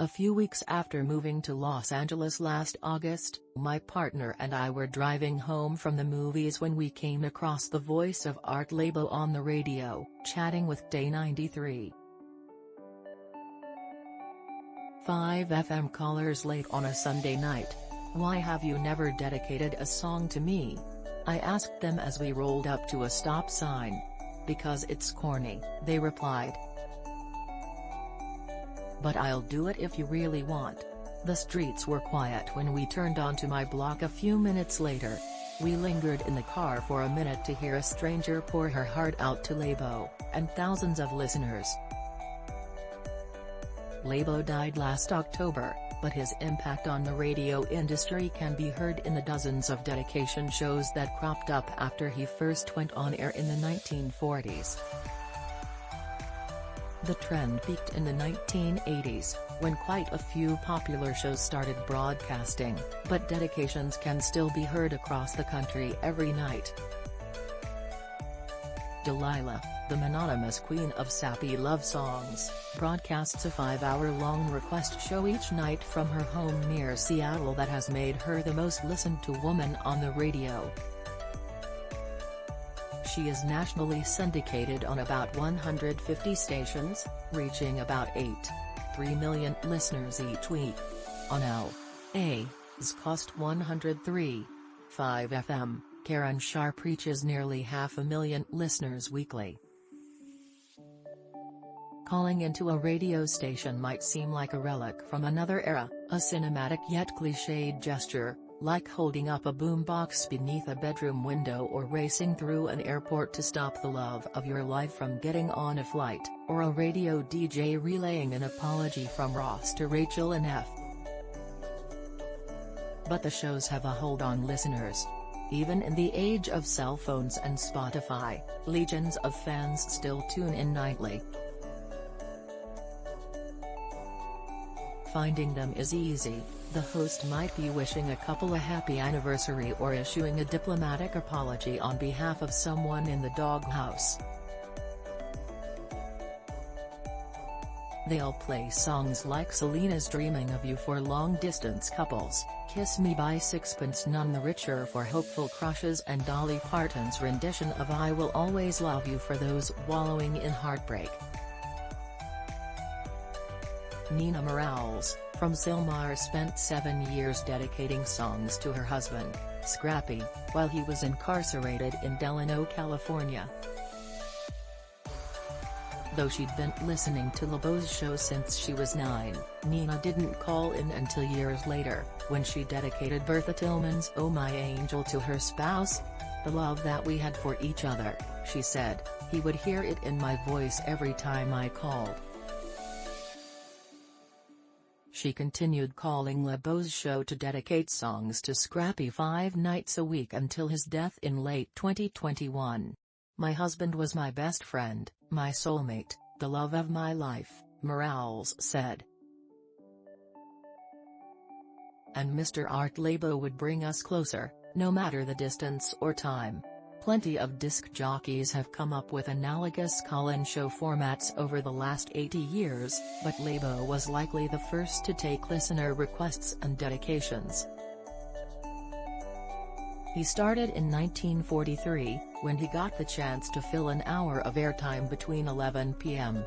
A few weeks after moving to Los Angeles last August, my partner and I were driving home from the movies when we came across the voice of Art Laboe on the radio, chatting with KDAY 93. 5 FM callers late on a Sunday night. Why have you never dedicated a song to me? I asked them as we rolled up to a stop sign. Because it's corny, they replied. But I'll do it if you really want. The streets were quiet when we turned onto my block a few minutes later. We lingered in the car for a minute to hear a stranger pour her heart out to Laboe, and thousands of listeners. Laboe died last October, but his impact on the radio industry can be heard in the dozens of dedication shows that cropped up after he first went on air in the 1940s. The trend peaked in the 1980s, when quite a few popular shows started broadcasting, but dedications can still be heard across the country every night. Delilah, the mononymous queen of sappy love songs, broadcasts a 5-hour-long request show each night from her home near Seattle that has made her the most listened to woman on the radio. She is nationally syndicated on about 150 stations, reaching about 8.3 million listeners each week. On L.A.'s KOST 103.5 FM, Karen Sharp reaches nearly 500,000 listeners weekly. Calling into a radio station might seem like a relic from another era, a cinematic-yet-clichéd gesture, like holding up a boombox beneath a bedroom window or racing through an airport to stop the love of your life from getting on a flight, or a radio DJ relaying an apology from Ross to Rachel and F. But the shows have a hold on listeners. Even in the age of cell phones and Spotify, legions of fans still tune in nightly. Finding them is easy. The host might be wishing a couple a happy anniversary or issuing a diplomatic apology on behalf of someone in the doghouse. They'll play songs like Selena's Dreaming of You for long-distance couples, Kiss Me by Sixpence None the Richer for hopeful crushes, and Dolly Parton's rendition of I Will Always Love You for those wallowing in heartbreak. Nina Morales, from Sylmar, spent 7 years dedicating songs to her husband, Scrappy, while he was incarcerated in Delano, California. Though she'd been listening to Laboe's show since she was 9, Nina didn't call in until years later, when she dedicated Bertha Tillman's Oh My Angel to her spouse. The love that we had for each other, she said, he would hear it in my voice every time I called. She continued calling Laboe's show to dedicate songs to Scrappy 5 nights a week until his death in late 2021. My husband was my best friend, my soulmate, the love of my life, Morales said. And Mr. Art Laboe would bring us closer, no matter the distance or time. Plenty of disc jockeys have come up with analogous call-in show formats over the last 80 years, but Laboe was likely the first to take listener requests and dedications. He started in 1943, when he got the chance to fill an hour of airtime between 11 p.m.